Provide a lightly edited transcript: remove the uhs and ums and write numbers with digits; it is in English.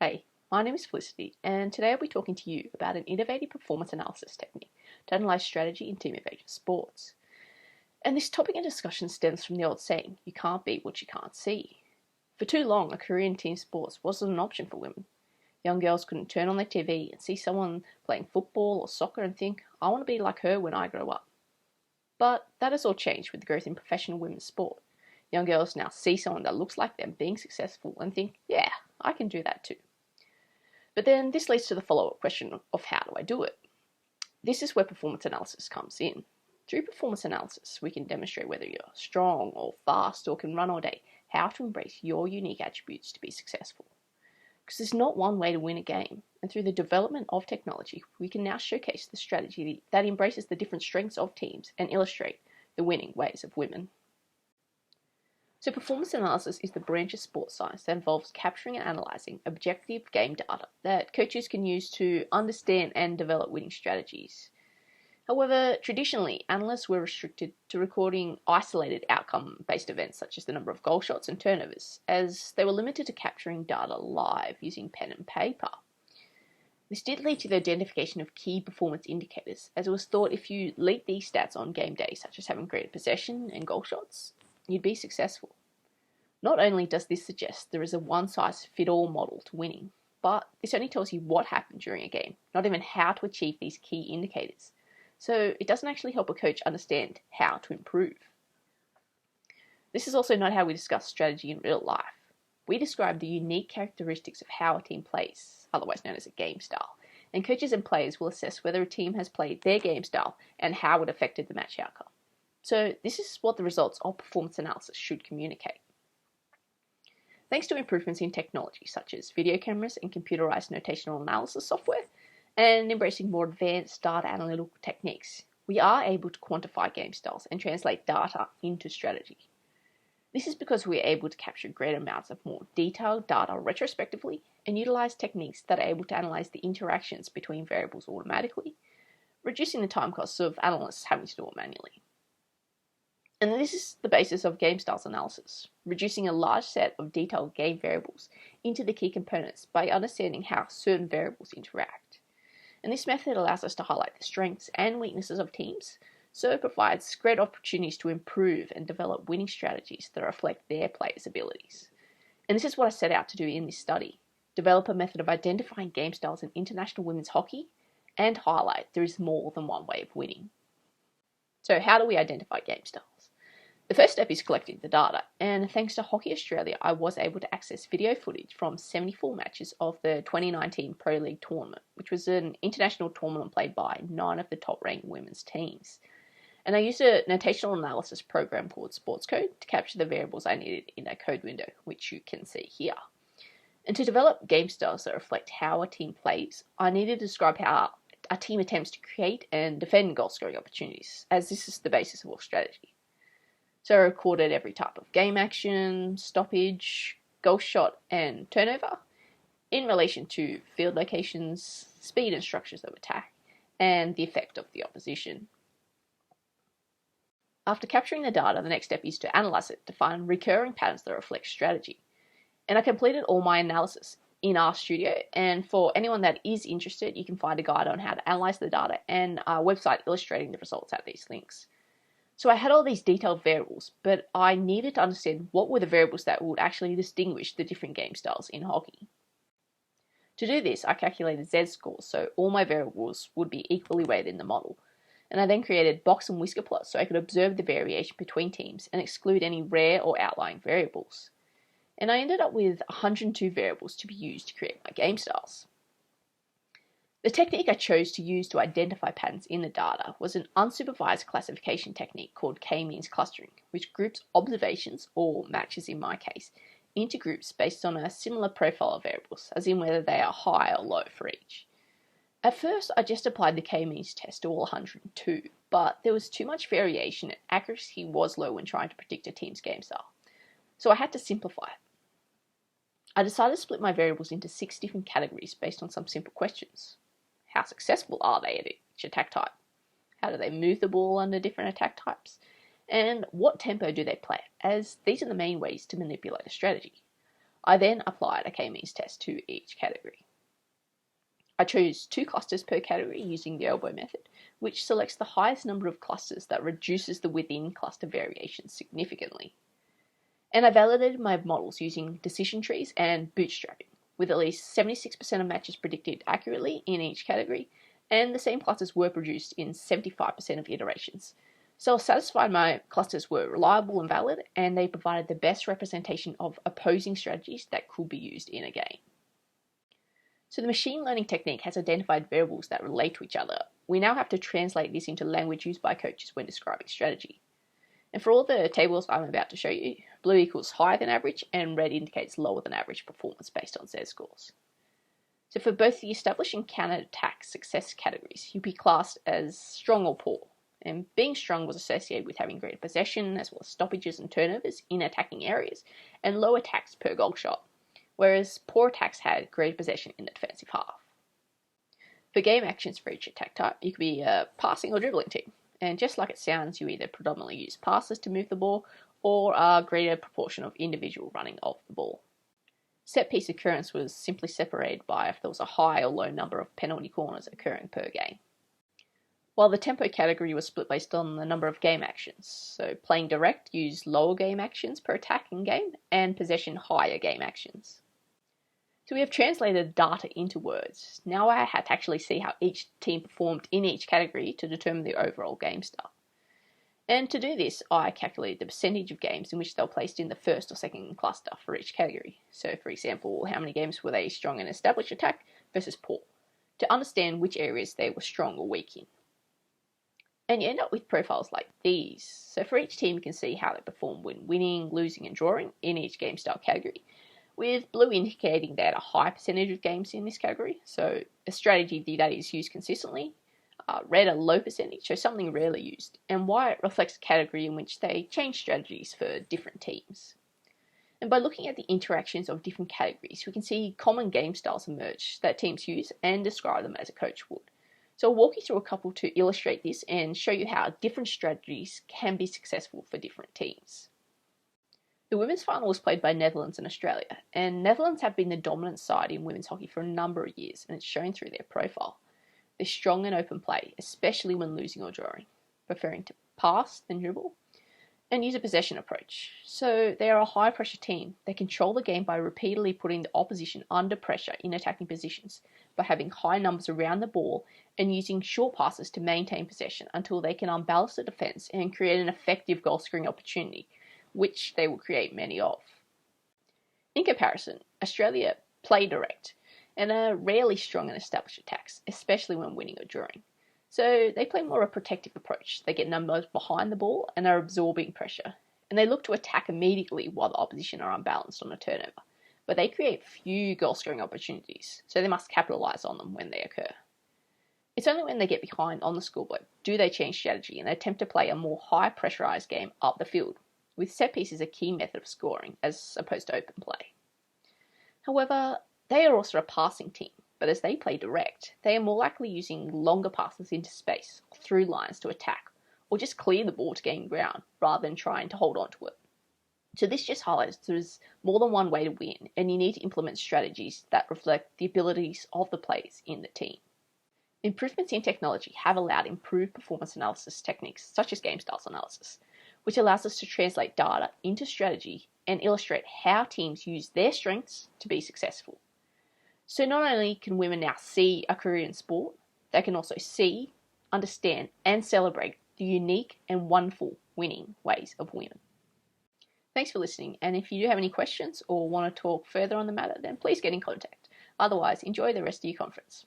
Hey, my name is Felicity, and today I'll be talking to you about an innovative performance analysis technique to analyse strategy in team event sports. And this topic and discussion stems from the old saying, you can't beat what you can't see. For too long, a career in team sports wasn't an option for women. Young girls couldn't turn on their TV and see someone playing football or soccer and think, I want to be like her when I grow up. But that has all changed with the growth in professional women's sport. Young girls now see someone that looks like them being successful and think, yeah, I can do that too. But then this leads to the follow-up question of how do I do it? This is where performance analysis comes in. Through performance analysis, we can demonstrate whether you're strong or fast or can run all day, how to embrace your unique attributes to be successful. Because there's not one way to win a game, and through the development of technology, we can now showcase the strategy that embraces the different strengths of teams and illustrate the winning ways of women. So performance analysis is the branch of sports science that involves capturing and analysing objective game data that coaches can use to understand and develop winning strategies. However, traditionally, analysts were restricted to recording isolated outcome-based events such as the number of goal shots and turnovers, as they were limited to capturing data live using pen and paper. This did lead to the identification of key performance indicators, as it was thought if you leaked these stats on game day, such as having greater possession and goal shots, you'd be successful. Not only does this suggest there is a one-size-fits-all model to winning, but this only tells you what happened during a game, not even how to achieve these key indicators. So it doesn't actually help a coach understand how to improve. This is also not how we discuss strategy in real life. We describe the unique characteristics of how a team plays, otherwise known as a game style, and coaches and players will assess whether a team has played their game style and how it affected the match outcome. So this is what the results of performance analysis should communicate. Thanks to improvements in technology such as video cameras and computerized notational analysis software, and embracing more advanced data analytical techniques, we are able to quantify game styles and translate data into strategy. This is because we are able to capture greater amounts of more detailed data retrospectively and utilize techniques that are able to analyze the interactions between variables automatically, reducing the time costs of analysts having to do it manually. And this is the basis of game styles analysis, reducing a large set of detailed game variables into the key components by understanding how certain variables interact. And this method allows us to highlight the strengths and weaknesses of teams, so it provides great opportunities to improve and develop winning strategies that reflect their players' abilities. And this is what I set out to do in this study, develop a method of identifying game styles in international women's hockey, and highlight there is more than one way of winning. So how do we identify game styles? The first step is collecting the data, and thanks to Hockey Australia, I was able to access video footage from 74 matches of the 2019 Pro League tournament, which was an international tournament played by 9 of the top-ranked women's teams. And I used a notational analysis program called Sports Code to capture the variables I needed in a code window, which you can see here. And to develop game styles that reflect how a team plays, I needed to describe how a team attempts to create and defend goal-scoring opportunities, as this is the basis of all strategy. So I recorded every type of game action, stoppage, goal shot, and turnover in relation to field locations, speed and structures of attack, and the effect of the opposition. After capturing the data, the next step is to analyse it to find recurring patterns that reflect strategy. And I completed all my analysis in RStudio, and for anyone that is interested, you can find a guide on how to analyse the data and a website illustrating the results at these links. So I had all these detailed variables, but I needed to understand what were the variables that would actually distinguish the different game styles in hockey. To do this, I calculated z-scores, so all my variables would be equally weighted in the model. And I then created box and whisker plots so I could observe the variation between teams and exclude any rare or outlying variables. And I ended up with 102 variables to be used to create my game styles. The technique I chose to use to identify patterns in the data was an unsupervised classification technique called k-means clustering, which groups observations, or matches in my case, into groups based on a similar profile of variables, as in whether they are high or low for each. At first, I just applied the k-means test to all 102, but there was too much variation and accuracy was low when trying to predict a team's game style. So I had to simplify it. I decided to split my variables into 6 different categories based on some simple questions. How successful are they at each attack type? How do they move the ball under different attack types? And what tempo do they play at, as these are the main ways to manipulate a strategy. I then applied a K-means test to each category. I chose 2 clusters per category using the elbow method, which selects the highest number of clusters that reduces the within cluster variation significantly. And I validated my models using decision trees and bootstrapping, with at least 76% of matches predicted accurately in each category, and the same clusters were produced in 75% of iterations. So I was satisfied my clusters were reliable and valid, and they provided the best representation of opposing strategies that could be used in a game. So the machine learning technique has identified variables that relate to each other. We now have to translate this into language used by coaches when describing strategy. And for all the tables I'm about to show you, blue equals higher than average and red indicates lower than average performance based on Z scores. So for both the establish and counter-attack success categories, you'll be classed as strong or poor. And being strong was associated with having greater possession as well as stoppages and turnovers in attacking areas and low attacks per goal shot, whereas poor attacks had greater possession in the defensive half. For game actions for each attack type, you could be a passing or dribbling team. And just like it sounds, you either predominantly use passes to move the ball or a greater proportion of individual running of the ball. Set piece occurrence was simply separated by if there was a high or low number of penalty corners occurring per game. While the tempo category was split based on the number of game actions, so playing direct used lower game actions per attacking game and possession higher game actions. So we have translated data into words. Now I had to actually see how each team performed in each category to determine the overall game style. And to do this, I calculated the percentage of games in which they were placed in the first or second cluster for each category. So for example, how many games were they strong in established attack versus poor, to understand which areas they were strong or weak in. And you end up with profiles like these. So for each team you can see how they perform when winning, losing and drawing in each game style category, with blue indicating they had a high percentage of games in this category, so a strategy that is used consistently, red a low percentage, so something rarely used, and white reflects a category in which they change strategies for different teams. And by looking at the interactions of different categories, we can see common game styles emerge that teams use and describe them as a coach would. So I'll walk you through a couple to illustrate this and show you how different strategies can be successful for different teams. The women's final was played by Netherlands and Australia, and Netherlands have been the dominant side in women's hockey for a number of years, and it's shown through their profile. They're strong in open play, especially when losing or drawing, preferring to pass than dribble, and use a possession approach. So they are a high pressure team. They control the game by repeatedly putting the opposition under pressure in attacking positions, by having high numbers around the ball and using short passes to maintain possession until they can unbalance the defence and create an effective goal scoring opportunity, which they will create many of. In comparison, Australia play direct and are rarely strong in established attacks, especially when winning or drawing. So they play more of a protective approach. They get numbers behind the ball and are absorbing pressure, and they look to attack immediately while the opposition are unbalanced on a turnover. But they create few goal scoring opportunities, so they must capitalise on them when they occur. It's only when they get behind on the scoreboard do they change strategy and attempt to play a more high pressurised game up the field, with set pieces a key method of scoring as opposed to open play. However, they are also a passing team, but as they play direct, they are more likely using longer passes into space or through lines to attack, or just clear the ball to gain ground rather than trying to hold on to it. So this just highlights there's more than one way to win, and you need to implement strategies that reflect the abilities of the players in the team. Improvements in technology have allowed improved performance analysis techniques such as game styles analysis, which allows us to translate data into strategy and illustrate how teams use their strengths to be successful. So not only can women now see a career in sport, they can also see, understand and celebrate the unique and wonderful winning ways of women. Thanks for listening, and if you do have any questions or want to talk further on the matter, then please get in contact. Otherwise, enjoy the rest of your conference.